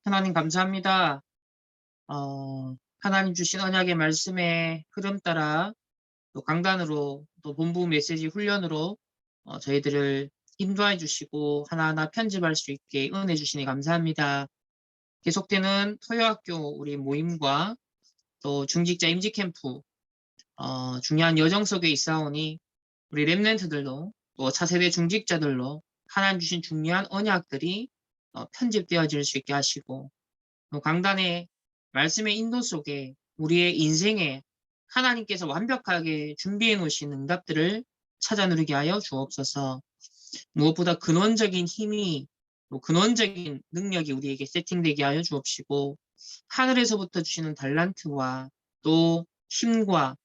하나님 감사합니다. 하나님 주신 언약의 말씀의 흐름 따라 또 강단으로 또 본부 메시지 훈련으로 저희들을 인도해 주시고 하나하나 편집할 수 있게 은혜 주시니 감사합니다. 계속되는 토요학교 우리 모임과 또 중직자 임직 캠프 중요한 여정 속에 있사오니 우리 랩런트들로 또 차세대 중직자들로 하나님 주신 중요한 언약들이 편집되어질 수 있게 하시고 또 강단의 말씀의 인도 속에 우리의 인생에 하나님께서 완벽하게 준비해 놓으신 응답들을 찾아 누리게 하여 주옵소서. 무엇보다 근원적인 힘이 또 근원적인 능력이 우리에게 세팅되게 하여 주옵시고 하늘에서부터 주시는 달란트와 또 힘과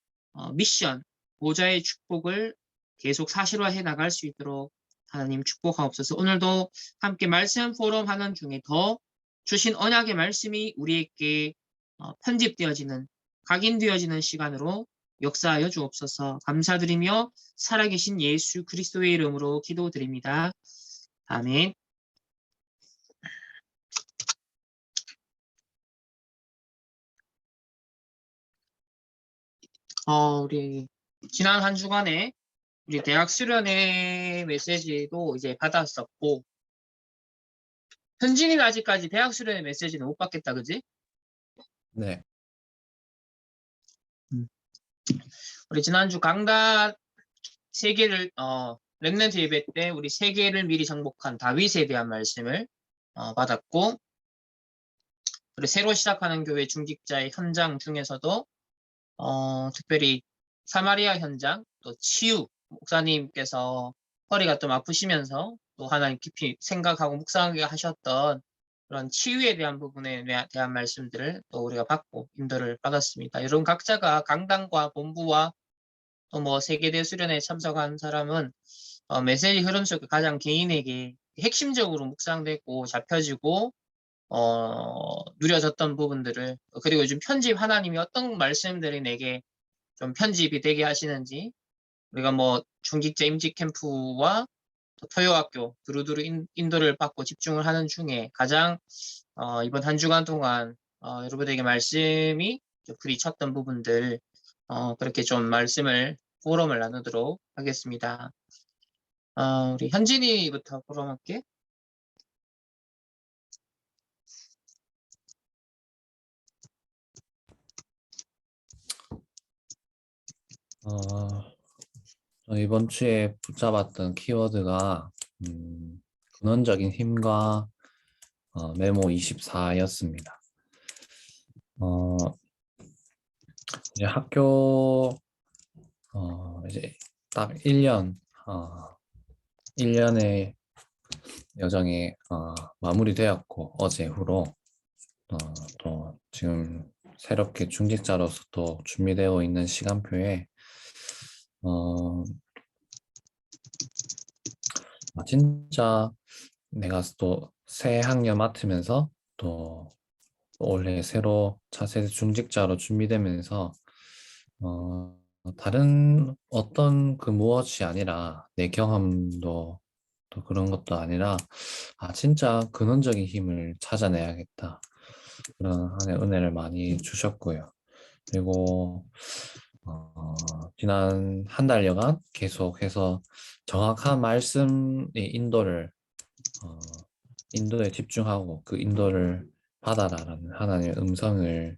미션, 보좌의 축복을 계속 사실화해 나갈 수 있도록 하나님 축복하옵소서. 오늘도 함께 말씀 포럼 하는 중에 더 주신 언약의 말씀이 우리에게 편집되어지는 각인되어지는 시간으로 역사하여 주옵소서. 감사드리며 살아계신 예수 그리스도의 이름으로 기도드립니다. 아멘. 우리 지난 한 주간에 우리 대학 수련회 메시지도 이제 받았었고 현진이는 아직까지 대학 수련회 메시지는 못 받겠다, 그지? 네. 우리 지난주 강단 3개를 렘넌트 예배 때 우리 3개를 미리 정복한 다윗에 대한 말씀을 받았고 그리고 새로 시작하는 교회 중직자의 현장 중에서도 특별히 사마리아 현장 또 치유 목사님께서 허리가 좀 아프시면서 또 하나님 깊이 생각하고 묵상하게 하셨던 그런 치유에 대한 부분에 대한 말씀들을 또 우리가 받고 인도를 받았습니다. 여러분 각자가 강단과 본부와 또 뭐 세계대 수련회에 참석한 사람은 메시지 흐름 속에 가장 개인에게 핵심적으로 묵상되고 잡혀지고 누려졌던 부분들을 그리고 요즘 편집 하나님이 어떤 말씀들이 내게 좀 편집이 되게 하시는지 우리가 뭐 중직자 임직 캠프와 또 토요학교 두루두루 인도를 받고 집중을 하는 중에 가장 이번 한 주간 동안 여러분에게 말씀이 부딪혔던 부분들 그렇게 좀 말씀을 포럼을 나누도록 하겠습니다. 우리 현진이부터 포럼 할게. 이번 주에 붙잡았던 키워드가 근원적인 힘과 메모 24였습니다. 이제 학교 이제 딱 1년 1년의 여정이 마무리되었고 어제 후로 또 지금 새롭게 중직자로서 또 준비되어 있는 시간표에 진짜 내가 또 새 학년 맡으면서 또 올해 새로 차세대 중직자로 준비되면서 다른 어떤 그 무엇이 아니라 내 경험도 또 그런 것도 아니라 진짜 근원적인 힘을 찾아내야겠다. 그런 하나의 은혜를 많이 주셨고요. 그리고 지난 한 달여간 계속해서 정확한 말씀의 인도에 집중하고 그 인도를 받아라라는 하나님의 음성을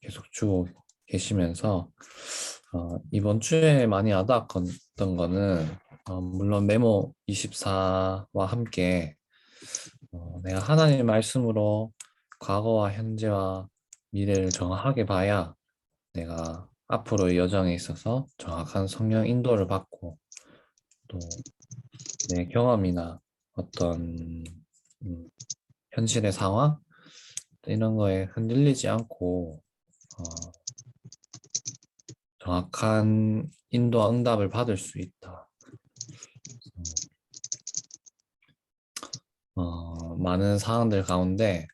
계속 주고 계시면서 이번 주에 많이 와닿았던 거는 물론 메모 24와 함께 내가 하나님의 말씀으로 과거와 현재와 미래를 정확하게 봐야 내가 앞으로의 여정에 있어서 정확한 성령 인도를 받고 또 내 경험이나 어떤 현실의 상황 이런 거에 흔들리지 않고 정확한 인도와 응답을 받을 수 있다. 많은 상황들 가운데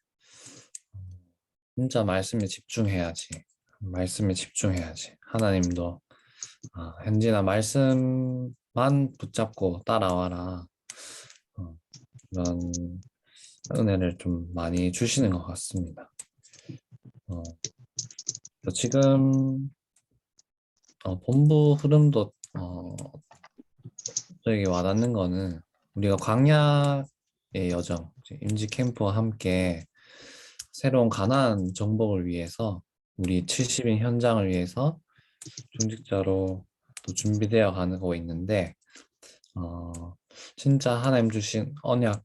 진짜 말씀에 집중해야지. 말씀에 집중해야지. 하나님도 현진아 말씀만 붙잡고 따라와라. 그런 은혜를 좀 많이 주시는 것 같습니다. 그래서 지금 본부 흐름도 저에게 와닿는 거는 우리가 광야의 여정, 임지 캠프와 함께 새로운 가나안 정복을 위해서 우리 70인 현장을 위해서 중직자로 또 준비되어 가고 있는데 진짜 하나님 주신 언약과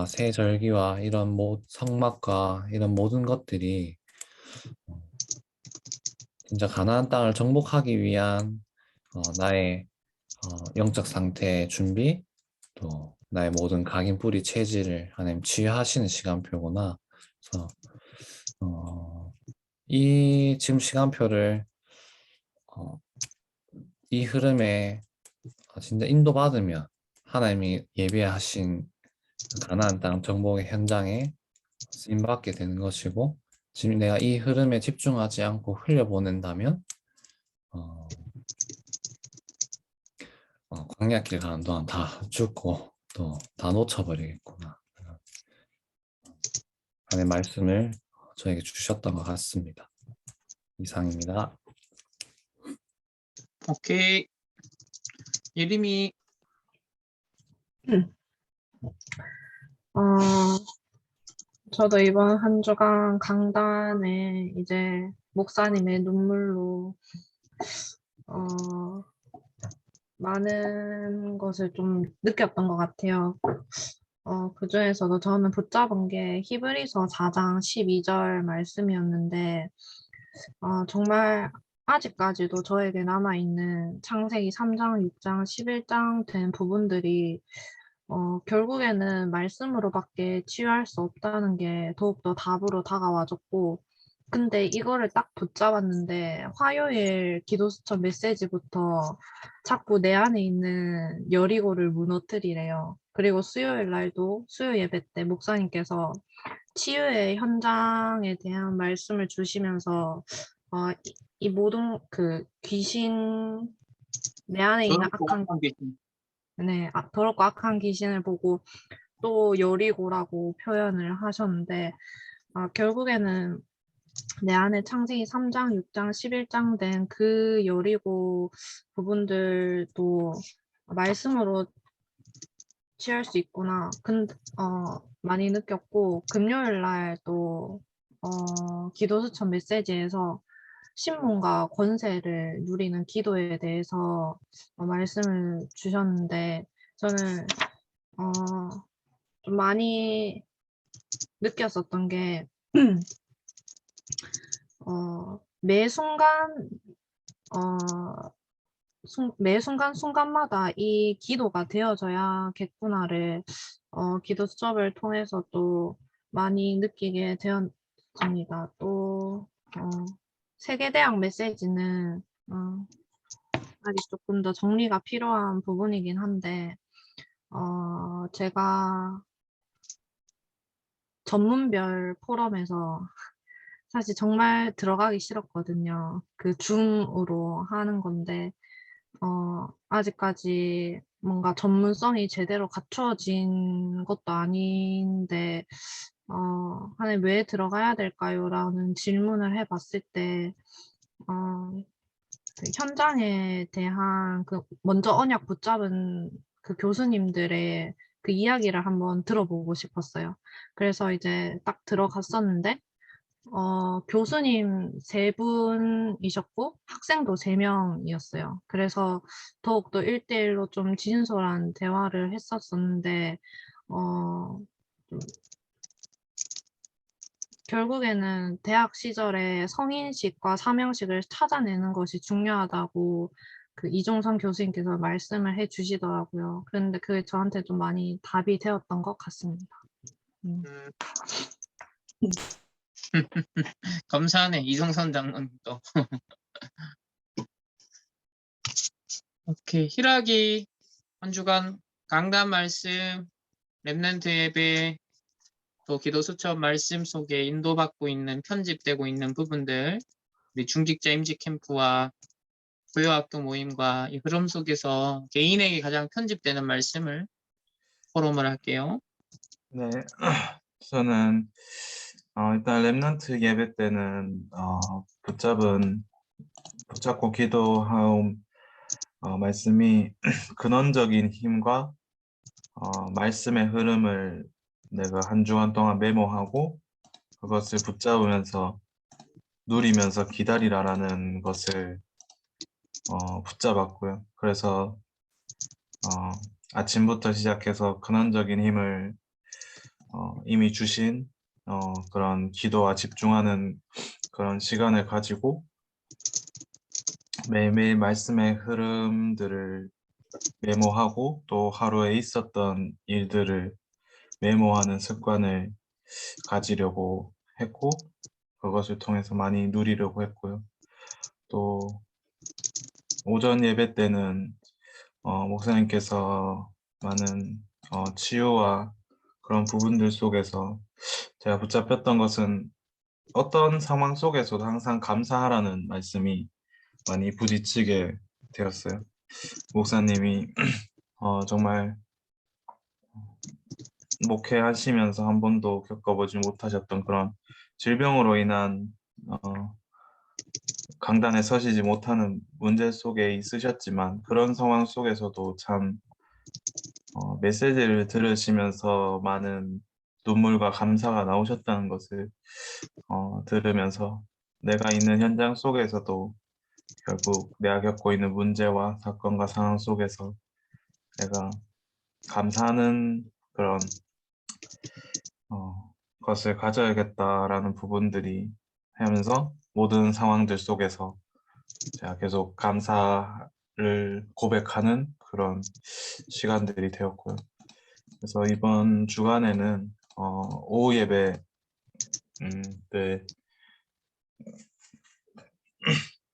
새 절기와 이런 성막과 이런 모든 것들이 진짜 가나안 땅을 정복하기 위한 나의 영적 상태의 준비, 또 나의 모든 각인 뿌리 체질을 하나님 치유하시는 시간표구나. 그래서 이 지금 시간표를 이 흐름에 진짜 인도받으면 하나님이 예비하신 가나안 땅 정복의 현장에 쓰임받게 되는 것이고, 지금 내가 이 흐름에 집중하지 않고 흘려보낸다면 광야길 가는 동안 다 죽고 또 다 놓쳐버리겠구나 하는 말씀을 저에게 주셨던 것 같습니다. 이상입니다. 오케이. 예림이. 어, 저도 이번 한 주간 강단에 이제 목사님의 눈물로 많은 것을 좀 느꼈던 것 같아요. 그중에서도 저는 붙잡은 게 히브리서 4장 12절 말씀이었는데, 정말 아직까지도 저에게 남아있는 창세기 3장, 6장, 11장 된 부분들이 결국에는 말씀으로밖에 치유할 수 없다는 게 더욱더 답으로 다가와졌고, 근데 이거를 딱 붙잡았는데, 화요일 기도수첩 메시지부터 자꾸 내 안에 있는 여리고를 무너뜨리래요. 그리고 수요일 날도 수요 예배 때 목사님께서 치유의 현장에 대한 말씀을 주시면서, 이 모든 그 귀신, 내 안에 있는 악한 네, 더럽고 악한 귀신을 보고 또 여리고라고 표현을 하셨는데, 결국에는 내 안에 창세기 3장, 6장, 11장 된 그 여리고 부분들도 말씀으로 취할 수 있구나. 많이 느꼈고, 금요일 날 또, 기도수첩 메시지에서 신문과 권세를 누리는 기도에 대해서 말씀을 주셨는데, 저는 좀 많이 느꼈었던 게 매 순간 매 순간마다 이 기도가 되어져야겠구나를 기도 수업을 통해서 또 많이 느끼게 되었습니다. 또 세계대학 메시지는 아직 조금 더 정리가 필요한 부분이긴 한데 제가 전문별 포럼에서 사실 정말 들어가기 싫었거든요. 그 줌으로 하는 건데 아직까지 뭔가 전문성이 제대로 갖춰진 것도 아닌데 하나님 왜 들어가야 될까요? 라는 질문을 해봤을 때 그 현장에 대한 먼저 언약 붙잡은 그 교수님들의 그 이야기를 한번 들어보고 싶었어요. 그래서 이제 딱 들어갔었는데 교수님 3분이셨고 학생도 3명이었어요. 그래서 더욱더 1대1로 좀 진솔한 대화를 했었었는데 좀 결국에는 대학 시절에 성인식과 사명식을 찾아내는 것이 중요하다고 그 이종선 교수님께서 말씀을 해 주시더라고요. 그런데 그게 저한테 좀 많이 답이 되었던 것 같습니다. 감사하네. 이성선 장로님도. 오케이. 희락이 한 주간 강단 말씀, 렘넌트 예배, 또 기도 수첩 말씀 속에 인도받고 있는 편집되고 있는 부분들, 우리 중직자 임직 캠프와 고요학교 모임과 이 흐름 속에서 개인에게 가장 편집되는 말씀을 포럼을 할게요. 네, 저는 일단 랩넌트 예배 때는 붙잡고 기도하온 말씀이 근원적인 힘과 말씀의 흐름을 내가 한 주간 동안 메모하고 그것을 붙잡으면서 누리면서 기다리라라는 것을 붙잡았고요. 그래서 아침부터 시작해서 근원적인 힘을 이미 주신 그런 기도와 집중하는 그런 시간을 가지고 매일매일 말씀의 흐름들을 메모하고 또 하루에 있었던 일들을 메모하는 습관을 가지려고 했고 그것을 통해서 많이 누리려고 했고요. 또 오전 예배 때는 목사님께서 많은 치유와 그런 부분들 속에서 제가 붙잡혔던 것은 어떤 상황 속에서도 항상 감사하라는 말씀이 많이 부딪히게 되었어요. 목사님이 정말 목회하시면서 한 번도 겪어보지 못하셨던 그런 질병으로 인한 강단에 서시지 못하는 문제 속에 있으셨지만 그런 상황 속에서도 참 메시지를 들으시면서 많은 눈물과 감사가 나오셨다는 것을 들으면서 내가 있는 현장 속에서도 결국 내가 겪고 있는 문제와 사건과 상황 속에서 내가 감사하는 그런 것을 가져야겠다라는 부분들이 하면서 모든 상황들 속에서 제가 계속 감사를 고백하는 그런 시간들이 되었고요. 그래서 이번 주간에는 오후 예배 때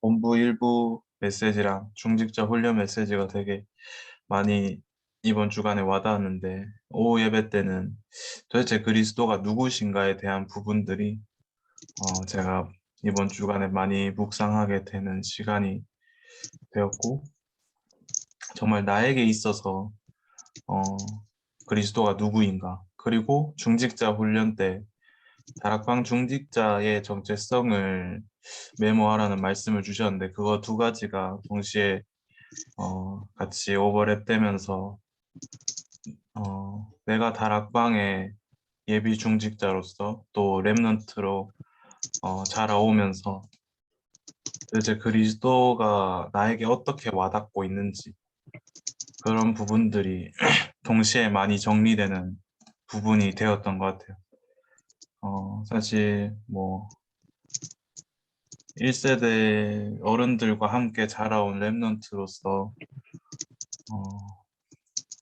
본부 일부 메시지랑 중직자 훈련 메시지가 되게 많이 이번 주간에 와닿았는데 오후 예배 때는 도대체 그리스도가 누구신가에 대한 부분들이 제가 이번 주간에 많이 묵상하게 되는 시간이 되었고 정말 나에게 있어서 그리스도가 누구인가 그리고 중직자 훈련 때 다락방 중직자의 정체성을 메모하라는 말씀을 주셨는데 그거 두 가지가 동시에 같이 오버랩되면서 내가 다락방의 예비 중직자로서 또 렘넌트로 자라오면서 도대체 그리스도가 나에게 어떻게 와닿고 있는지 그런 부분들이 동시에 많이 정리되는 부분이 되었던 것 같아요. 사실 뭐 1세대 어른들과 함께 자라온 렘넌트로서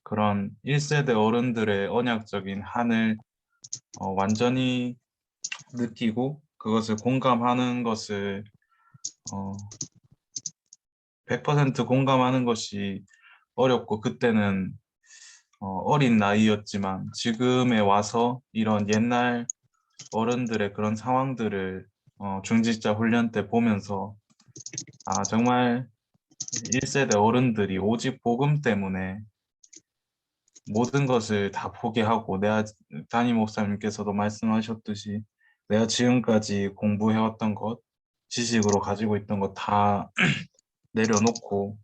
그런 1세대 어른들의 언약적인 한을 완전히 느끼고 그것을 공감하는 것을 100% 공감하는 것이 어렵고 그때는 어린 나이였지만 지금에 와서 이런 옛날 어른들의 그런 상황들을 중직자 훈련 때 보면서 정말 1세대 어른들이 오직 복음 때문에 모든 것을 다 포기하고 내가 담임 목사님께서도 말씀하셨듯이 내가 지금까지 공부해왔던 것, 지식으로 가지고 있던 것 다 내려놓고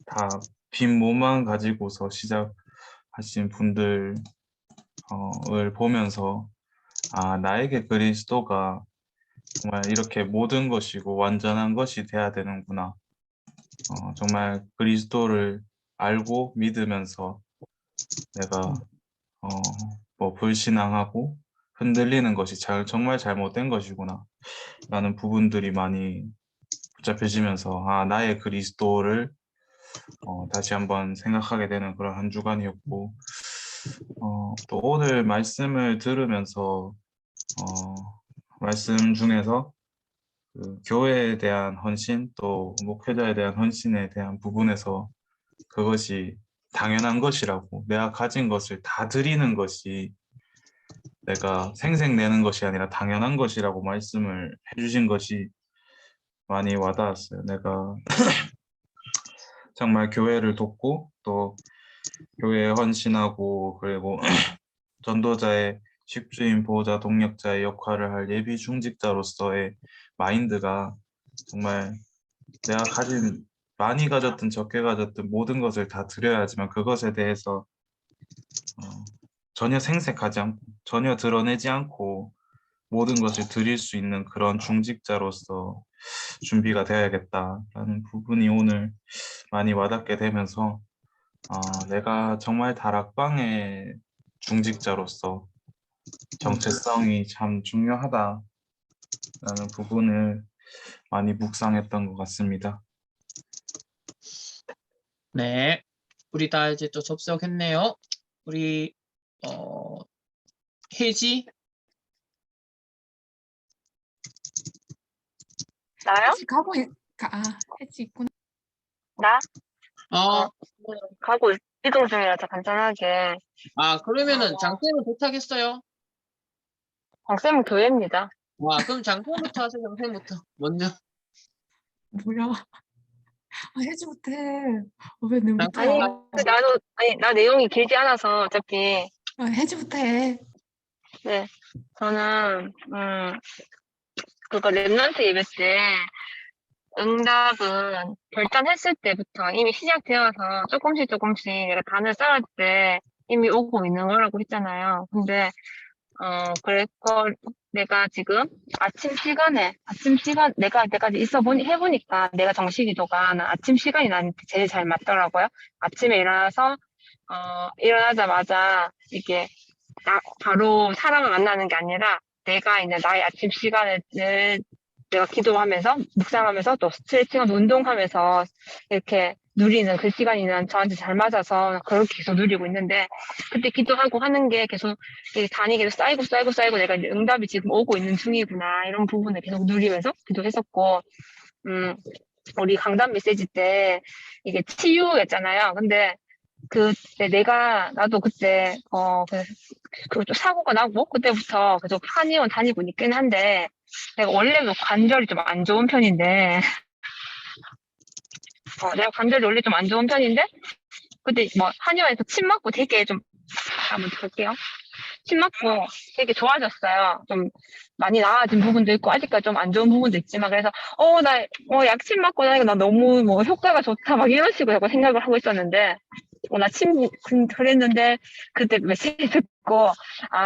다 빈 몸만 가지고서 시작하신 분들을 보면서 나에게 그리스도가 정말 이렇게 모든 것이고 완전한 것이 돼야 되는구나. 정말 그리스도를 알고 믿으면서 내가 뭐 불신앙하고 흔들리는 것이 정말 잘못된 것이구나 라는 부분들이 많이 붙잡혀지면서 나의 그리스도를 다시 한번 생각하게 되는 그런 한 주간이었고 또 오늘 말씀을 들으면서 말씀 중에서 그 교회에 대한 헌신 또 목회자에 대한 헌신에 대한 부분에서 그것이 당연한 것이라고 내가 가진 것을 다 드리는 것이 내가 생색내는 것이 아니라 당연한 것이라고 말씀을 해주신 것이 많이 와닿았어요. 내가 정말 교회를 돕고 또 교회에 헌신하고 그리고 전도자의 집주인, 보호자, 동력자의 역할을 할 예비 중직자로서의 마인드가 정말 내가 가진 많이 가졌든 적게 가졌든 모든 것을 다 드려야지만 그것에 대해서 전혀 생색하지 않고 전혀 드러내지 않고 모든 것을 드릴 수 있는 그런 중직자로서 준비가 되어야겠다라는 부분이 오늘 많이 와닿게 되면서 내가 정말 다락방의 중직자로서 정체성이 참 중요하다라는 부분을 많이 묵상했던 것 같습니다. 네. 우리 다 이제 또 접속했네요. 우리, 혜지? 나요? 해지 가고 해지 있구나. 나? 어, 가고 이동 중이라서 간단하게. 그러면은 장쌤은 도착했어요? 박쌤은 교회입니다. 그럼 장쌤부터 하세요, 장쌤부터. 먼저. 뭐야? 해지부터 해. 왜 내부터? 아니, 나 내용이 길지 않아서 어차피. 해지부터 해. 네. 저는, 그거 랩런트 예배 때 응답은 결단했을 때부터 이미 시작되어서 조금씩 조금씩 단을 쌓을 때 이미 오고 있는 거라고 했잖아요. 근데, 내가 지금 아침 시간, 내가 때까지 해보니까 내가 정시기도가 아침 시간이 나한테 제일 잘 맞더라고요. 아침에 일어나서, 일어나자마자 이게 바로 사람을 만나는 게 아니라 내가 있는 나의 아침 시간을 내가 기도하면서, 묵상하면서 또 스트레칭하면서 운동하면서 이렇게 누리는 그 시간이 난 저한테 잘 맞아서 그렇게 계속 누리고 있는데 그때 기도하고 하는 게 계속 단이 계속 쌓이고 내가 이제 응답이 지금 오고 있는 중이구나 이런 부분을 계속 누리면서 기도했었고 우리 강단 메시지 때 이게 치유였잖아요. 근데 그때 나도 그때 그 사고가 나고 그때부터 계속 한의원 다니고 있긴 한데 내가 원래도 관절이 좀 안 좋은 편인데 내가 관절이 원래 좀 안 좋은 편인데 그때 뭐 한의원에서 침 맞고 되게 좀 한번 볼게요. 침 맞고 되게 좋아졌어요. 좀 많이 나아진 부분도 있고 아직까지 좀 안 좋은 부분도 있지만 그래서 약침 맞고 나니까 나 너무 뭐 효과가 좋다 막 이런 식으로 자꾸 생각을 하고 있었는데 나 그랬는데 그때 메시지 듣고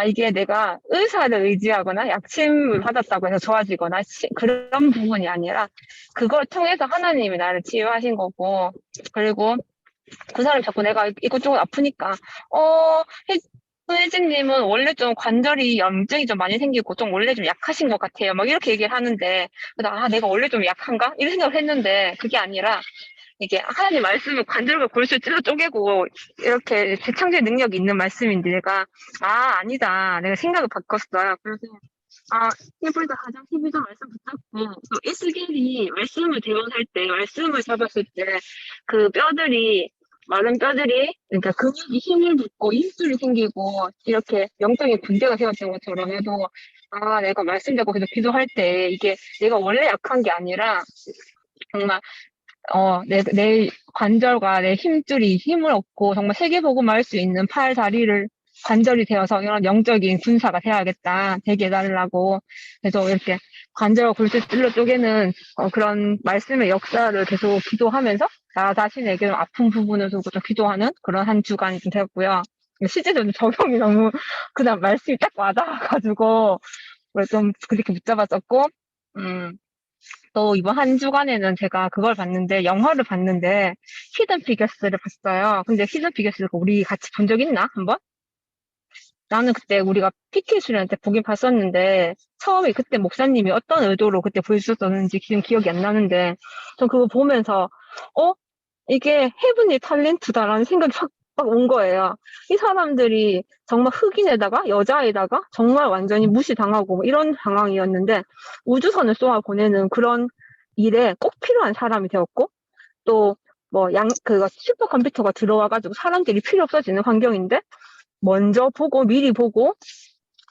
이게 내가 의사를 의지하거나 약침을 받았다고 해서 좋아지거나 그런 부분이 아니라 그걸 통해서 하나님이 나를 치유하신 거고 그리고 그 사람이 자꾸 내가 이것저것 아프니까 혜진님은 원래 좀 관절이 염증이 좀 많이 생기고 좀 원래 좀 약하신 것 같아요. 막 이렇게 얘기를 하는데 내가 원래 좀 약한가? 이런 생각을 했는데 그게 아니라 이게 하나님 말씀을 관절과 골수 찔러 쪼개고 이렇게 재창조의 능력이 있는 말씀인데 내가 아니다. 내가 생각을 바꿨어요. 그래서 히브리서 4장 12절 말씀 붙잡고 또 에스겔이 말씀을 대원할 때 말씀을 잡았을 때 그 뼈들이 마른 뼈들이 그러니까 근육이 힘을 붙고 힘줄이 생기고 이렇게 영적인 군대가 세워진 것처럼 해도 내가 말씀 잡고 계속 기도할 때 이게 내가 원래 약한 게 아니라 정말 내 관절과 내 힘줄이 힘을 얻고 정말 세계복음을 할 수 있는 팔, 다리를 관절이 되어서 이런 영적인 군사가 되게 해달라고 그래서 이렇게 관절과 골수 찔러 쪼개는 그런 말씀의 역사를 계속 기도하면서 나 자신에게 좀 아픈 부분을 두고 좀 기도하는 그런 한 주간이 좀 되었고요. 실제적으로 적용이 너무 그냥 말씀이 딱 맞아가지고 좀 그렇게 붙잡았었고 또 이번 한 주간에는 제가 그걸 봤는데 영화를 봤는데 히든 피겨스를 봤어요. 근데 히든 피겨스가 우리 같이 본 적 있나 한번? 나는 그때 우리가 PT 수련 때 보긴 봤었는데 처음에 그때 목사님이 어떤 의도로 그때 보여주셨었는지 지금 기억이 안 나는데 전 그거 보면서 이게 헤븐리 탤런트다라는 생각이 확 온 거예요. 이 사람들이 정말 흑인에다가 여자에다가 정말 완전히 무시당하고 이런 상황이었는데 우주선을 쏘아 보내는 그런 일에 꼭 필요한 사람이 되었고 또 그거 슈퍼컴퓨터가 들어와가지고 사람들이 필요 없어지는 환경인데 미리 보고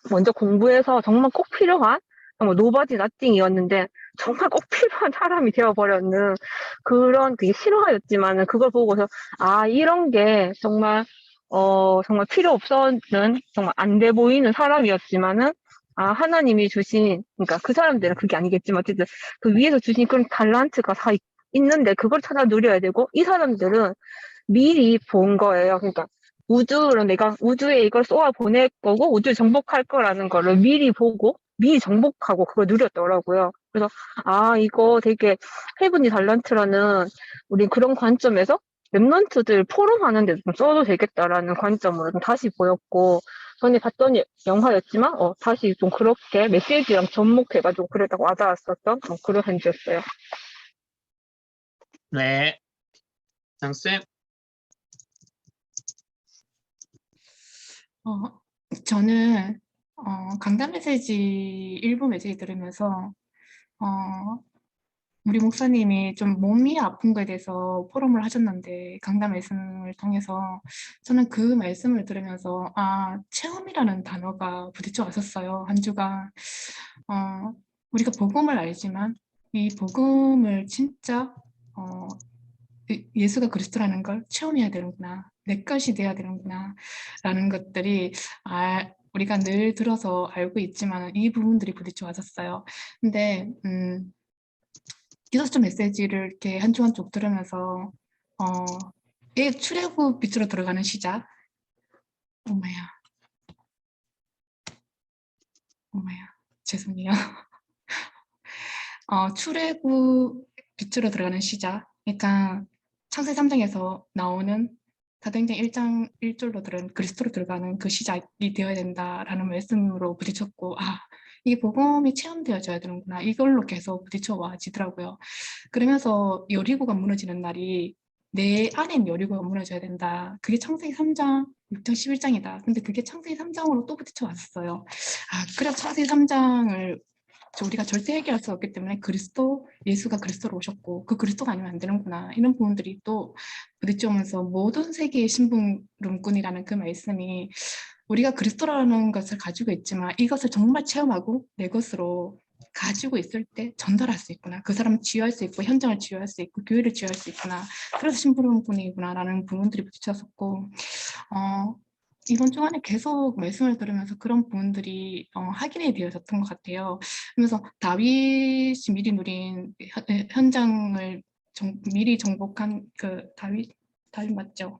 먼저 공부해서 정말 꼭 필요한 정말 노바디 나띵이었는데 정말 꼭 필요한 사람이 되어버렸는 그런 그게 실화였지만은 그걸 보고서 이런 게 정말 정말 필요 없어는 정말 안 돼 보이는 사람이었지만은 하나님이 주신 그러니까 그 사람들은 그게 아니겠지만 어쨌든 그 위에서 주신 그런 달란트가 다 있는데 그걸 찾아 누려야 되고 이 사람들은 미리 본 거예요. 그러니까 우주로 내가 우주에 이걸 쏘아 보낼 거고 우주에 정복할 거라는 거를 미리 보고 미리 정복하고 그걸 누렸더라고요. 그래서 이거 되게 헤븐이 달란트라는 우리 그런 관점에서 랩런트들 포럼하는 데도 좀 써도 되겠다라는 관점으로 좀 다시 보였고 전에 봤던 영화였지만 다시 좀 그렇게 메시지랑 접목해가지고 그랬다고 와닿았었던 그런 현지였어요. 네. 장쌤. 저는 강단 메시지 일부 메시지 들으면서 우리 목사님이 좀 몸이 아픈 거에 대해서 포럼을 하셨는데 강단 말씀을 통해서 저는 그 말씀을 들으면서 체험이라는 단어가 부딪혀 왔었어요. 한 주가 우리가 복음을 알지만 이 복음을 진짜 예수가 그리스도라는 걸 체험해야 되는구나, 내 것이 돼야 되는구나 라는 것들이 우리가 늘 들어서 알고 있지만 이 부분들이 부딪혀 왔었어요. 근데 기도처 메시지를 이렇게 한 주 한 주 들으면서 이 출애굽 빛으로 들어가는 시작. 엄마야 죄송해요. 출애굽 빛으로 들어가는 시작. 그러니까 창세기 3장에서 나오는 사도행전 1장 1절로 들은 그리스도로 들어가는 그 시작이 되어야 된다라는 말씀으로 부딪혔고 이게 복음이 체험되어져야 되는구나. 이걸로 계속 부딪혀 와지더라고요. 그러면서 여리고가 무너지는 날이 내 안엔 여리고가 무너져야 된다. 그게 창세기 3장, 6장, 11장이다. 근데 그게 창세기 3장으로 또 부딪혀 왔어요. 그래서 창세기 3장을 우리가 절대 해결할 수 없기 때문에 예수가 그리스도로 오셨고 그 그리스도가 아니면 안 되는구나. 이런 부분들이 또 부딪혀오면서 모든 세계의 신분론꾼이라는 그 말씀이 우리가 그리스도라는 것을 가지고 있지만 이것을 정말 체험하고 내 것으로 가지고 있을 때 전달할 수 있구나. 그 사람을 치유할 수 있고 현장을 치유할 수 있고 교회를 치유할 수 있구나. 그래서 신분론꾼이구나 라는 부분들이 부딪혔었고 이번 주간에 계속 말씀을 들으면서 그런 부분들이 확인이 되어졌던 것 같아요. 그래서 다윗이 미리 누린 현장을 미리 정복한 그 다윗 맞죠?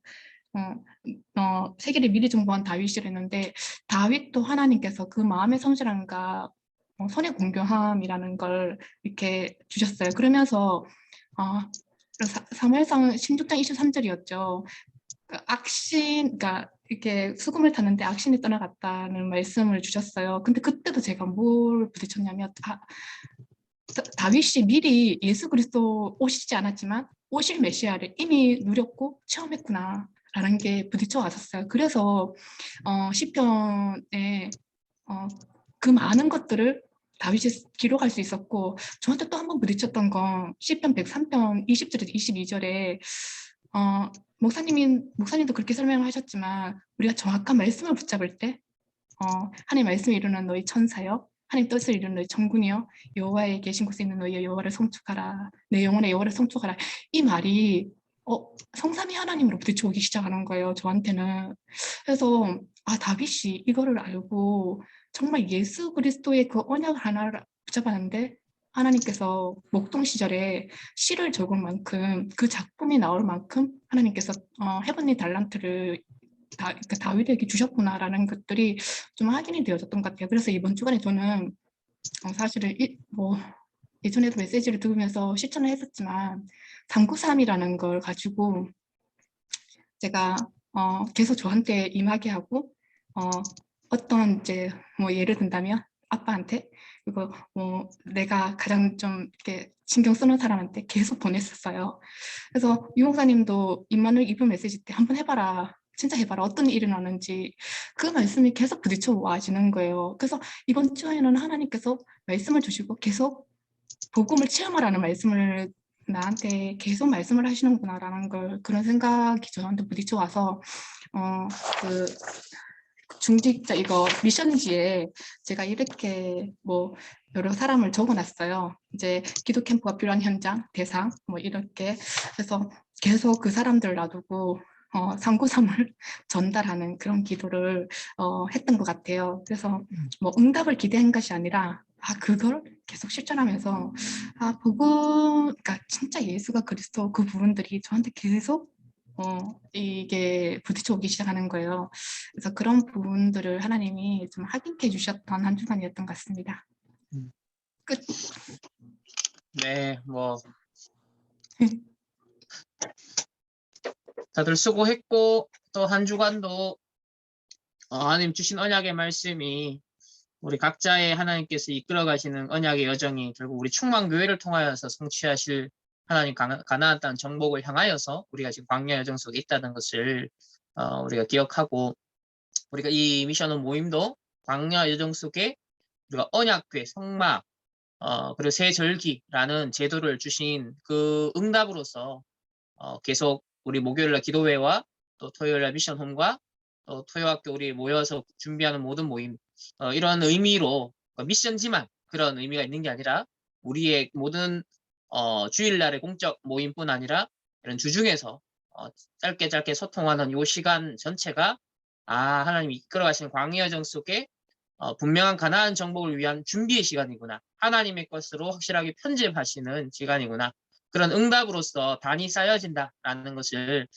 세계를 미리 정복한 다윗이랬는데 다윗도 하나님께서 그 마음의 성실함과 선의 공교함이라는 걸 이렇게 주셨어요. 그러면서 사무엘상 16장 23절이었죠. 그러니까 이렇게 수금을 탔는데 악신이 떠나갔다는 말씀을 주셨어요. 근데 그때도 제가 뭘 부딪혔냐면 다윗이 미리 예수 그리스도 오시지 않았지만 오실 메시아를 이미 누렸고 체험했구나 라는 게 부딪혀 왔었어요. 그래서 시편에 그 많은 것들을 다윗이 기록할 수 있었고 저한테 또 한 번 부딪혔던 건 시편 103편 20절에서 22절에 목사님도 그렇게 설명을 하셨지만 우리가 정확한 말씀을 붙잡을 때 하나님 말씀을 이루는 너희 천사여 하나님 뜻을 이루는 너희 천군이여 여호와의 계신 곳에 있는 너희 여호와를 송축하라 내 영혼의 여호와를 송축하라 이 말이 성삼위 하나님으로 부딪혀오기 시작하는 거예요. 저한테는. 그래서 다윗이 이거를 알고 정말 예수 그리스도의 그 언약 하나를 붙잡았는데 하나님께서 목동 시절에 시를 적을 만큼 그 작품이 나올 만큼 하나님께서 헤븐리 달란트를 다윗에게 주셨구나라는 것들이 좀 확인이 되어졌던 것 같아요. 그래서 이번 주간에 저는 사실은 예전에도 메시지를 들으면서 실천을 했었지만 393이라는 걸 가지고 제가 계속 저한테 임하게 하고 어떤 이제 예를 든다면 아빠한테 그리고 내가 가장 좀 이렇게 신경 쓰는 사람한테 계속 보냈었어요. 그래서 유 목사님도 임마누엘 이브 메시지 때 한번 해봐라. 진짜 해봐라. 어떤 일이 나는지 그 말씀이 계속 부딪혀 와지는 거예요. 그래서 이번 주에는 하나님께서 말씀을 주시고 계속 복음을 체험하라는 말씀을 나한테 계속 말씀을 하시는구나라는 걸 그런 생각이 저한테 부딪혀 와서 그 중직자 이거 미션지에 제가 이렇게 여러 사람을 적어놨어요. 이제 기도 캠프가 필요한 현장, 대상 이렇게. 그래서 계속 그 사람들 놔두고 상고삼을 전달하는 그런 기도를 했던 것 같아요. 그래서 뭐 응답을 기대한 것이 아니라 그걸 계속 실천하면서 그러니까 진짜 예수가 그리스도 그 부분들이 저한테 계속 이게 부딪혀 오기 시작하는 거예요. 그래서 그런 부분들을 하나님이 좀 확인해 주셨던 한 주간이었던 것 같습니다. 끝. 네, 뭐 다들 수고했고 또 한 주간도 하나님 주신 언약의 말씀이 우리 각자의 하나님께서 이끌어 가시는 언약의 여정이 결국 우리 충만교회를 통하여서 성취하실 하나님 가나안 땅 정복을 향하여서 우리가 지금 광야 여정 속에 있다는 것을 우리가 기억하고 우리가 이 미션홈 모임도 광야 여정 속에 우리가 언약궤, 성막, 그리고 새절기라는 제도를 주신 그 응답으로서 계속 우리 목요일날 기도회와 또 토요일날 미션홈과 또 토요학교 우리 모여서 준비하는 모든 모임 이런 의미로 미션지만 그런 의미가 있는 게 아니라 우리의 모든 주일날의 공적 모임뿐 아니라 이런 주중에서 짧게 소통하는 이 시간 전체가 하나님이 이끌어 가시는 광야 여정 속에 분명한 가나안 정복을 위한 준비의 시간이구나. 하나님의 것으로 확실하게 편집하시는 시간이구나. 그런 응답으로서 단이 쌓여진다라는 것을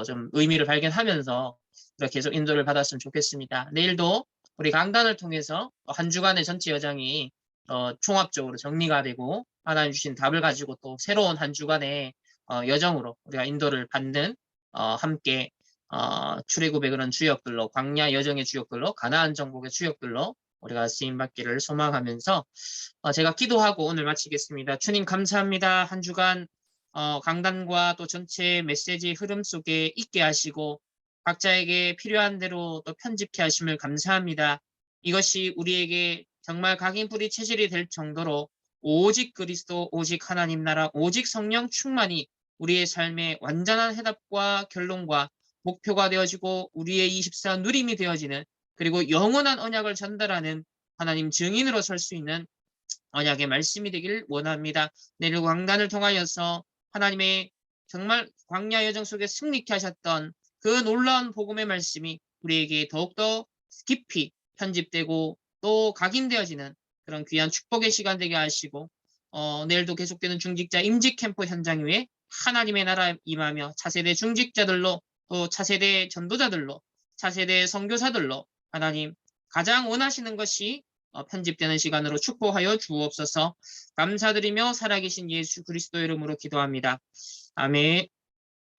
좀 의미를 발견하면서 우리가 계속 인도를 받았으면 좋겠습니다. 내일도 우리 강단을 통해서 한 주간의 전체 여정이 종합적으로 정리가 되고 하나님 주신 답을 가지고 또 새로운 한 주간의 여정으로 우리가 인도를 받는 함께 출애굽의 그런 주역들로 광야 여정의 주역들로 가나안 정복의 주역들로 우리가 쓰임받기를 소망하면서 제가 기도하고 오늘 마치겠습니다. 주님 감사합니다. 한 주간 강단과 또 전체 메시지 흐름 속에 있게 하시고 각자에게 필요한 대로 또 편집해 하심을 감사합니다. 이것이 우리에게 정말 각인뿌리 체질이 될 정도로 오직 그리스도, 오직 하나님 나라, 오직 성령 충만이 우리의 삶의 완전한 해답과 결론과 목표가 되어지고 우리의 24 누림이 되어지는 그리고 영원한 언약을 전달하는 하나님 증인으로 설 수 있는 언약의 말씀이 되길 원합니다. 내일 광단을 통하여서 하나님의 정말 광야 여정 속에 승리케 하셨던 그 놀라운 복음의 말씀이 우리에게 더욱더 깊이 편집되고 또 각인되어지는 그런 귀한 축복의 시간 되게 하시고 내일도 계속되는 중직자 임직 캠프 현장 위에 하나님의 나라 임하며 차세대 중직자들로 또 차세대 전도자들로 차세대 선교사들로 하나님 가장 원하시는 것이 편집되는 시간으로 축복하여 주옵소서. 감사드리며 살아계신 예수 그리스도 이름으로 기도합니다. 아멘.